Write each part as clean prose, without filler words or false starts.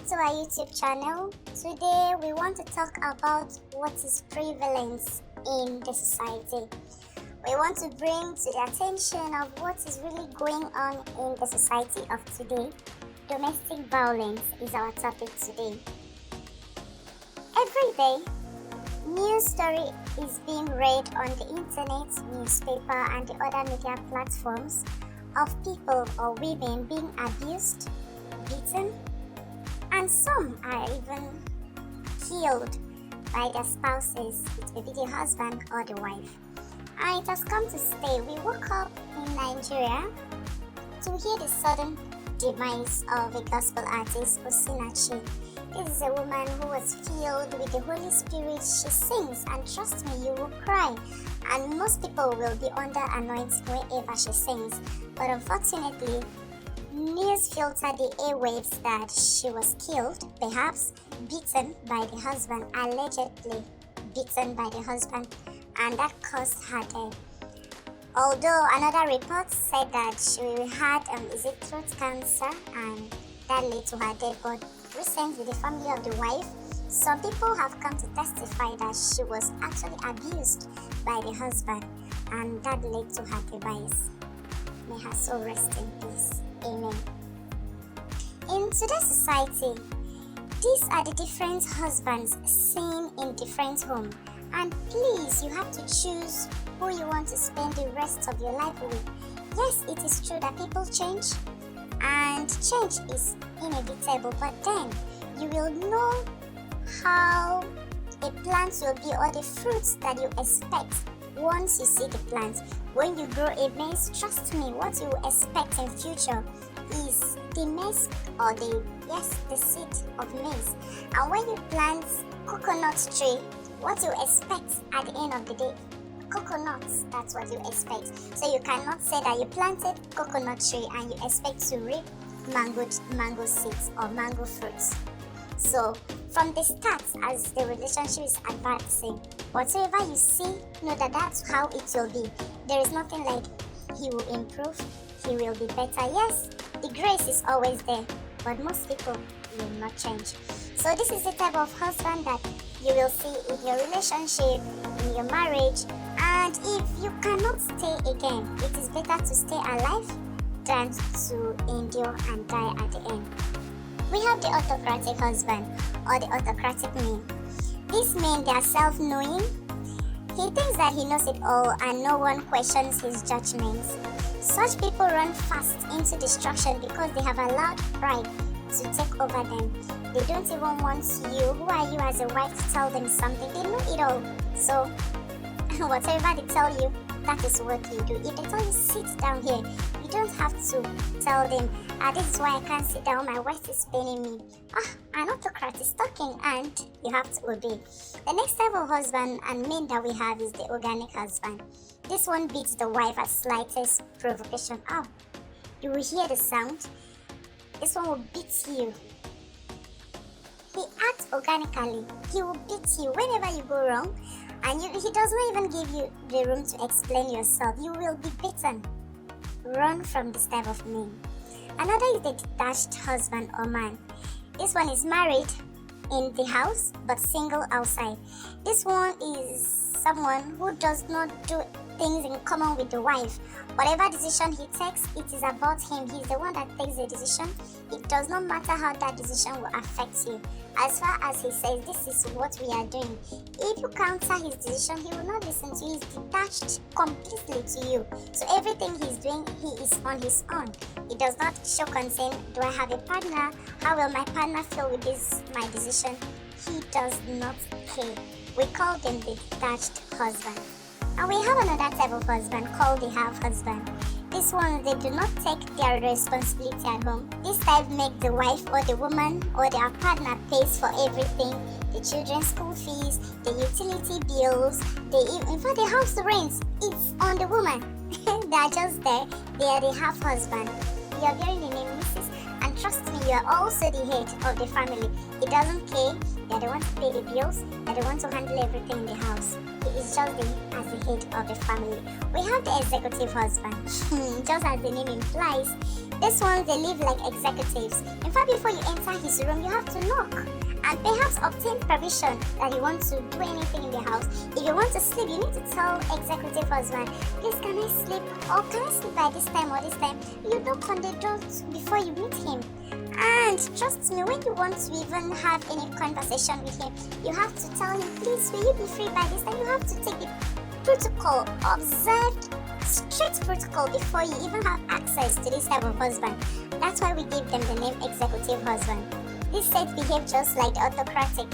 to our YouTube channel. Today we want to talk about what is prevalence in the society. We want to bring to the attention of what is really going on in the society of today. Domestic violence is our topic today. Every day, news story is being read on the internet, newspaper and the other media platforms of people or women being abused, beaten, and some are even killed by their spouses, it may be the husband or the wife. And it has come to stay. We woke up in Nigeria to hear the sudden demise of a gospel artist, Osinachi. This is a woman who was filled with the Holy Spirit. She sings, and trust me, you will cry. And most people will be under anointing wherever she sings. But unfortunately, news filtered the airwaves that she was killed, perhaps beaten by the husband, allegedly beaten by the husband, and that caused her death. Although another report said that she had throat cancer and that led to her death, but recently the family of the wife, some people have come to testify that she was actually abused by the husband and that led to her demise. May her soul rest in peace. Amen. In today's society, these are the different husbands seen in different homes. And please, you have to choose who you want to spend the rest of your life with. Yes, it is true that people change, and change is inevitable, but then you will know how a plant will be or the fruits that you expect once you see the plant. When you grow a maize, trust me, what you will expect in future is the maize or the seed of maize. And when you plant coconut tree, what you expect at the end of the day, coconuts, that's what you expect. So you cannot say that you planted coconut tree and you expect to reap mango seeds or mango fruits. So from the start, as the relationship is advancing, whatever you see, know that that's how it will be. There is nothing like he will improve, he will be better. Yes, the grace is always there, but most people will not change. So this is the type of husband that you will see in your relationship, in your marriage. And if you cannot stay again, it is better to stay alive than to endure and die at the end. We have the autocratic husband or the autocratic man. These men, they are self-knowing. He thinks that he knows it all and no one questions his judgments. Such people run fast into destruction because they have allowed pride to take over them. They don't even want you. Who are you as a wife to tell them something? They know it all. So whatever they tell you, that is what you do. If they tell you sit down here, you don't have to tell them, this is why I can't sit down, my wife is paining me. An autocrat is talking and you have to obey. The next type of husband and men that we have is the organic husband. This one beats the wife at slightest provocation. You will hear the sound. This one will beat you. He acts organically. He will beat you whenever you go wrong, and he does not even give you the room to explain yourself. You will be beaten. Run from this type of man. Another is the detached husband or man. This one is married in the house but single outside. This one is someone who does not do things in common with the wife. Whatever decision he takes, it is about him. He's the one that takes the decision. It does not matter how that decision will affect you. As far as he says, this is what we are doing. If you counter his decision, he will not listen to you. He's detached completely to you. So everything he's doing, he is on his own. He does not show concern. Do I have a partner? How will my partner feel with my decision? He does not care. We call them the detached husband. And we have another type of husband called the half husband. This one, they do not take their responsibility at home. This type make the wife or the woman or their partner pays for everything. The children's school fees, the utility bills, in fact the house rent, it's on the woman. They are just there. They are the half husband. You are bearing the name Mrs. And trust me, you are also the head of the family. He doesn't care. They're the ones to pay the bills. They're the ones to handle everything in the house. He is just the as the head of the family. We have the executive husband. Just as the name implies, these ones, they live like executives. In fact, before you enter his room, you have to knock and perhaps obtain permission that you want to do anything in the house. If you want to sleep, you need to tell executive husband, please can I sleep, or can I sleep by this time or this time. You knock on the door before you meet him. And trust me, when you want to even have any conversation with him, you have to tell him, please will you be free by this time. You have to take the protocol, observed strict protocol before you even have access to this type of husband. That's why we give them the name executive husband. These sets behave just like the autocratic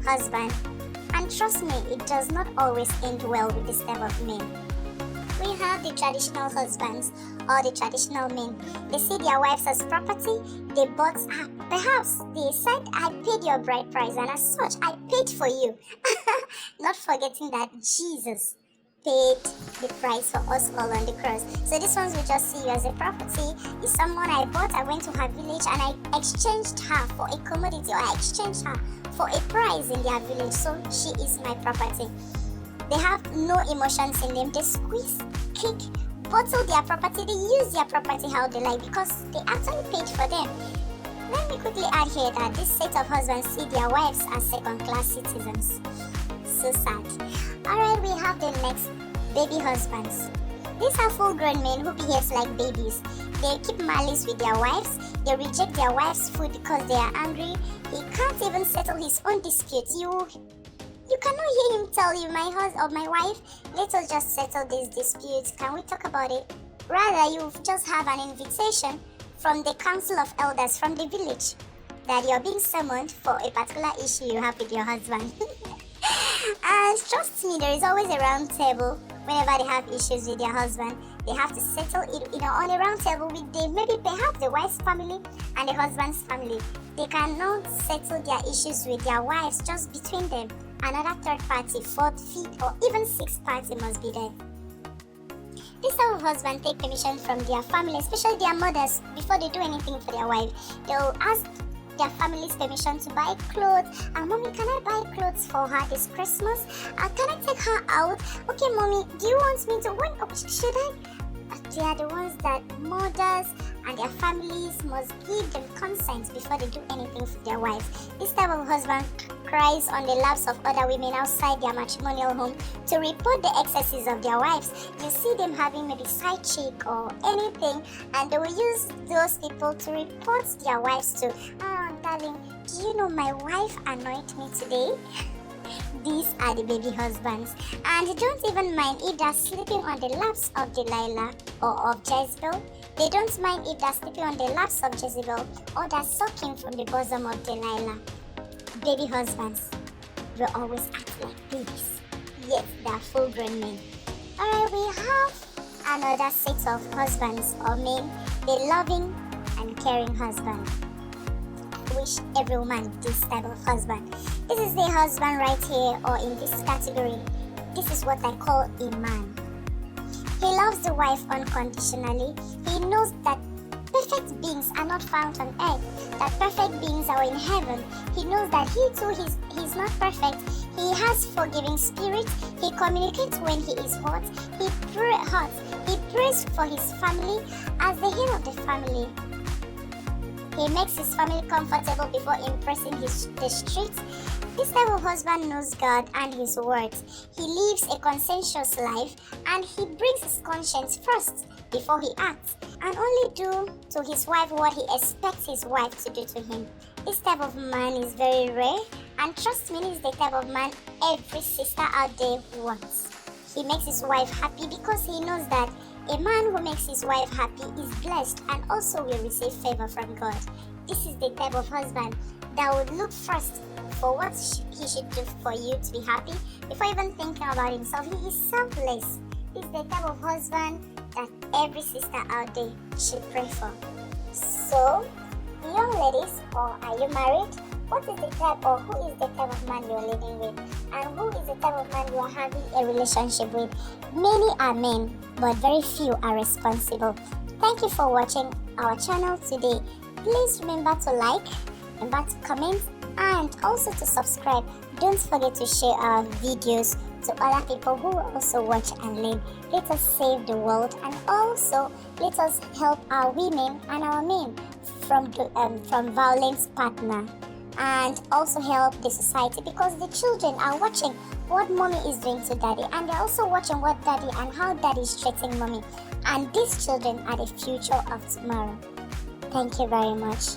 husband, and trust me, it does not always end well with this type of men. We have the traditional husbands or the traditional men. They see their wives as property. They bought, perhaps they said, I paid your bride price, and as such, I paid for you. Not forgetting that Jesus paid the price for us all on the cross. So these ones will just see you as a property. Is someone I bought, I went to her village and I exchanged her for a commodity, or I exchanged her for a prize in their village. So she is my property. They have no emotions in them. They squeeze, kick, bottle their property. They use their property how they like because they actually paid for them. Let me quickly add here that this set of husbands see their wives as second-class citizens. So sad. Alright, we have the next, baby husbands. These are full-grown men who behave like babies. They keep malice with their wives. They reject their wife's food because they are angry. He can't even settle his own disputes. You cannot hear him tell you, my husband or my wife, let us just settle this dispute. Can we talk about it? Rather, you just have an invitation from the council of elders from the village that you're being summoned for a particular issue you have with your husband. And trust me, there is always a round table whenever they have issues with their husband. They have to settle it, on a round table with maybe perhaps the wife's family and the husband's family. They cannot settle their issues with their wives just between them. Another third party, fourth, fifth, or even sixth party must be there. This type of husband take permission from their family, especially their mothers, before they do anything for their wife. They'll ask their family's permission to buy clothes. And mommy, can I buy clothes for her this Christmas? Can I take her out? Okay, mommy, do you want me to? Should I? They are the ones that mothers and their families must give them consent before they do anything for their wives. This type of husband cries on the laps of other women outside their matrimonial home to report the excesses of their wives. You see them having maybe side chick or anything, and they will use those people to report their wives to. Oh, darling, do you know my wife annoyed me today? These are the baby husbands, and don't even mind if they're sleeping on the laps of Delilah or of Jezebel. They don't mind if they're sleeping on the laps of Jezebel or they're sucking from the bosom of Delilah. Baby husbands will always act like babies, yet they're full-grown men. Alright, we have another set of husbands or men, the loving and caring husband. I wish every woman this type of husband. This is the husband right here, or in this category. This is what I call a man. He loves the wife unconditionally. He knows that perfect beings are not found on earth, that perfect beings are in heaven. He knows that he too, he's not perfect. He has forgiving spirit. He communicates when he is hurt. He prays for his family as the head of the family. He makes his family comfortable before impressing the streets. This type of husband knows God and his words. He lives a conscientious life, and he brings his conscience first before he acts, and only do to his wife what he expects his wife to do to him. This type of man is very rare, and trust me, he is the type of man every sister out there wants. He makes his wife happy because he knows that a man who makes his wife happy is blessed and also will receive favor from God. This is the type of husband that would look first for what he should do for you to be happy before even thinking about himself. He is selfless. He's the type of husband that every sister out there should pray for. So, young ladies, or are you married? What is the type, or who is the type of man you're living with? And who is the type of man you are having a relationship with? Many are men, but very few are responsible. Thank you for watching our channel today. Please remember to like, remember to comment, and also to subscribe. Don't forget to share our videos to other people who will also watch and learn. Let us save the world, and also let us help our women and our men from violence partner, and also help the society, because the children are watching what mommy is doing to daddy, and they're also watching what daddy and how daddy is treating mommy, and these children are the future of tomorrow. Thank you very much.